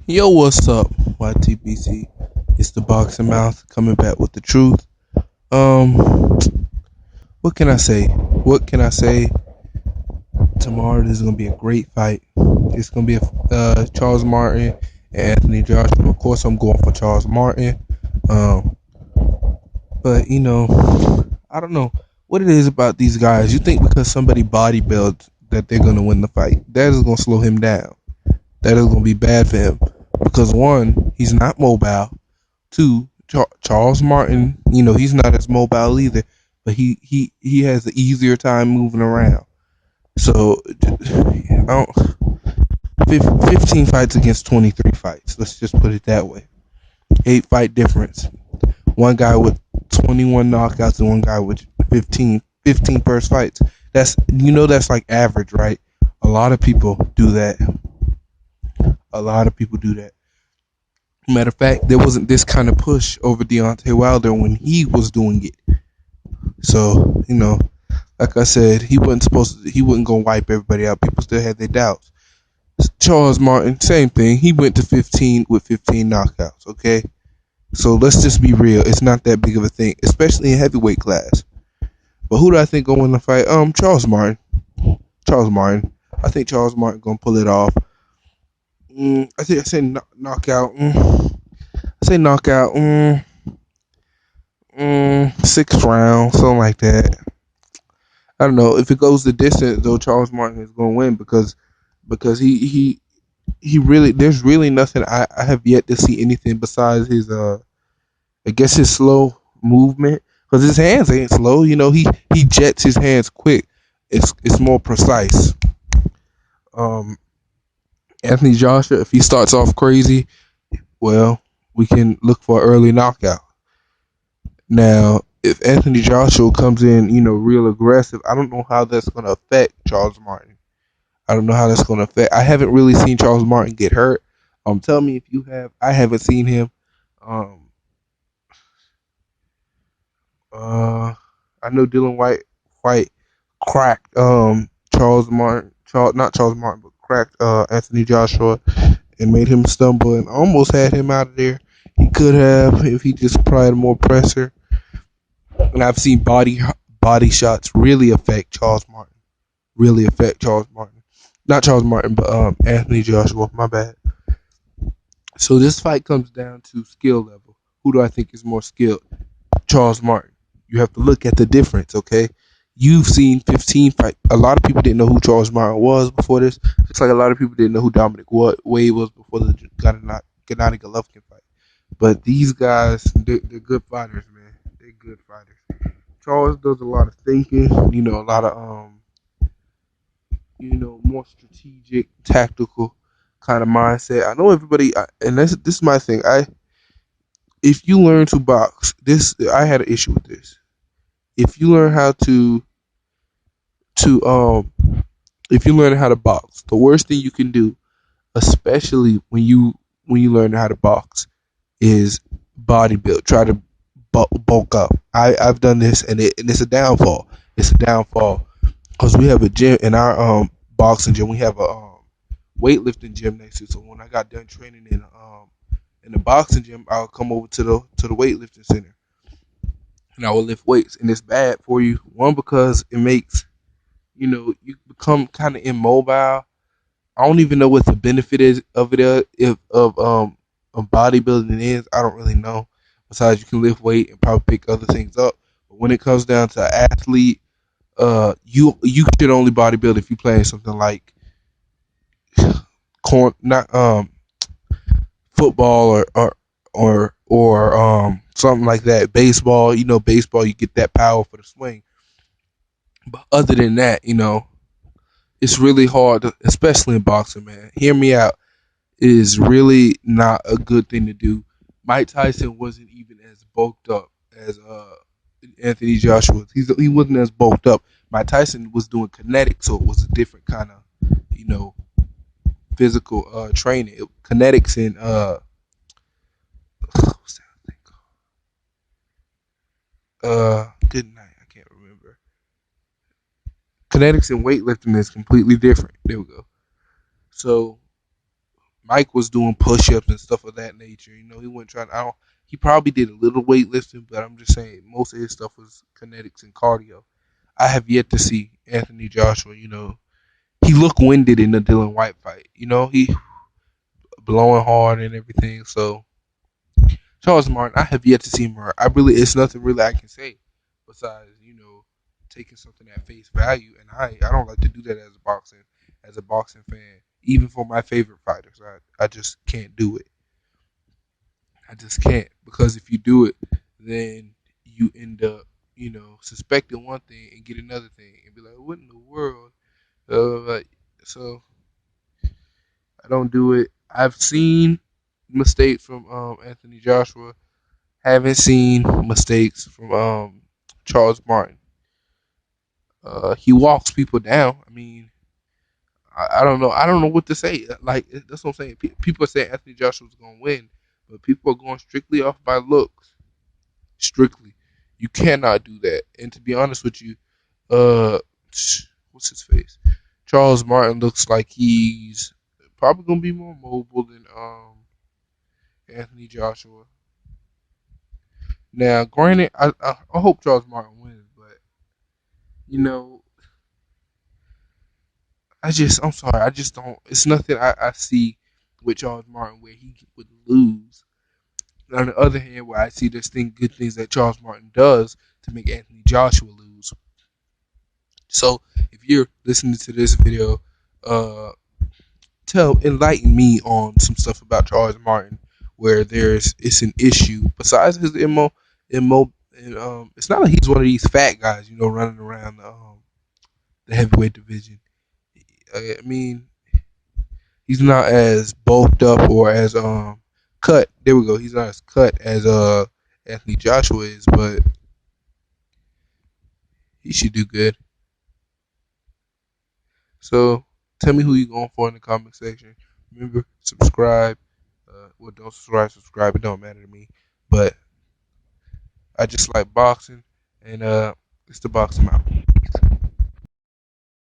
Yo, what's up, YTBC? It's the Boxing Mouth coming back with the truth. Um, what can I say? What can I say? Tomorrow this is gonna be a great fight. It's gonna be Charles Martin and Anthony Joshua. Of course, I'm going for Charles Martin. Um, but I don't know what it is about these guys. You think because somebody body builds that they're gonna win the fight? That is gonna slow him down. That is gonna be bad for him because one, he's not mobile. Two, Charles Martin, he's not as mobile either, but he has an easier time moving around. So, I don't, 15 fights against 23 fights. Let's just put it that way. 8 fight difference. One guy with 21 knockouts and one guy with 15 first fights. That's like average, right? A lot of people do that. A lot of people do that. Matter of fact, there wasn't this kind of push over Deontay Wilder when he was doing it. So, like I said, he wasn't gonna wipe everybody out. People still had their doubts. Charles Martin, same thing. He went to 15 with 15 knockouts, okay? So let's just be real. It's not that big of a thing, especially in heavyweight class. But who do I think gonna win the fight? Charles Martin. Charles Martin. I think Charles Martin gonna pull it off. I say knockout. I say knockout. 6th round, something like that. I don't know if it goes the distance though. Charles Martin is going to win because he really there's really nothing I have yet to see anything besides his I guess his slow movement because his hands ain't slow. He jets his hands quick. It's more precise. Um, Anthony Joshua, if he starts off crazy, well, we can look for an early knockout. Now, if Anthony Joshua comes in, real aggressive, I don't know how that's going to affect Charles Martin. I don't know how that's going to affect. I haven't really seen Charles Martin get hurt. Tell me if you have. I haven't seen him. Um, I know Dylan White cracked Charles Martin. Not Charles Martin, but cracked Anthony Joshua and made him stumble and almost had him out of there. He could have if he just applied more pressure. And I've seen body shots really affect Charles Martin. Really affect Charles Martin. Not Charles Martin, but Anthony Joshua. My bad. So this fight comes down to skill level. Who do I think is more skilled? Charles Martin. You have to look at the difference, okay? You've seen 15 fight. A lot of people didn't know who Charles Martin was before this. Just like a lot of people didn't know who Dominic Wade was before the Gennady Golovkin fight. But these guys, they're good fighters, man. They're good fighters. Charles does a lot of thinking, a lot of more strategic, tactical kind of mindset. I know everybody, and this is my thing. If you learn to box, I had an issue with this. If you learn how to if you learn how to box, the worst thing you can do, especially when you learn how to box, is body build. Try to bulk up. I've done this, and it's a downfall. It's a downfall because we have a gym in our boxing gym. We have a weightlifting gym next to it. So when I got done training in the boxing gym, I'll come over to the weightlifting center and I will lift weights. And it's bad for you. One, because it makes you become kind of immobile. I don't even know what the benefit is of it if of bodybuilding is. I don't really know. Besides, you can lift weight and probably pick other things up. But when it comes down to an athlete, you should only bodybuild if you play something like not football or something like that. Baseball, baseball, you get that power for the swing. But other than that, it's really hard, especially in boxing, man. Hear me out. It is really not a good thing to do. Mike Tyson wasn't even as bulked up as Anthony Joshua. He wasn't as bulked up. Mike Tyson was doing kinetics, so it was a different kind of, physical training. Kinetics and what's that thing called? Good night. I can't remember. Kinetics and weightlifting is completely different. There we go. So Mike was doing push-ups and stuff of that nature. You know, he wasn't trying. I don't. He probably did a little weightlifting, but I'm just saying most of his stuff was kinetics and cardio. I have yet to see Anthony Joshua. You know, he looked winded in the Dylan White fight. You know, he blowing hard and everything. So Charles Martin, I have yet to see him hurt. It's nothing really I can say besides, taking something at face value. And I don't like to do that as a boxing fan, even for my favorite fighters. I just can't do it. I just can't, because if you do it, then you end up, suspecting one thing and get another thing and be like, what in the world? Like, so I don't do it. I've seen mistakes from Anthony Joshua. Haven't seen mistakes from Charles Martin. He walks people down. I mean, I don't know. I don't know what to say. Like, that's what I'm saying. People are saying Anthony Joshua's going to win, but people are going strictly off by looks. Strictly, you cannot do that. And to be honest with you, uh, what's his face? Charles Martin looks like he's probably going to be more mobile than Anthony Joshua. Now, granted, I hope Charles Martin wins, but you know, I'm sorry, I just don't. It's nothing I see with Charles Martin where he would lose. On the other hand, where I see good things that Charles Martin does to make Anthony Joshua lose. So, if you're listening to this video, uh, enlighten me on some stuff about Charles Martin where it's an issue besides his and it's not like he's one of these fat guys, running around the heavyweight division. I mean, he's not as bulked up or as cut. There we go. He's not as cut as Anthony Joshua is, but he should do good. So tell me who you going for in the comment section. Remember, subscribe. Don't subscribe. Subscribe. It don't matter to me. But I just like boxing, and it's the boxing out.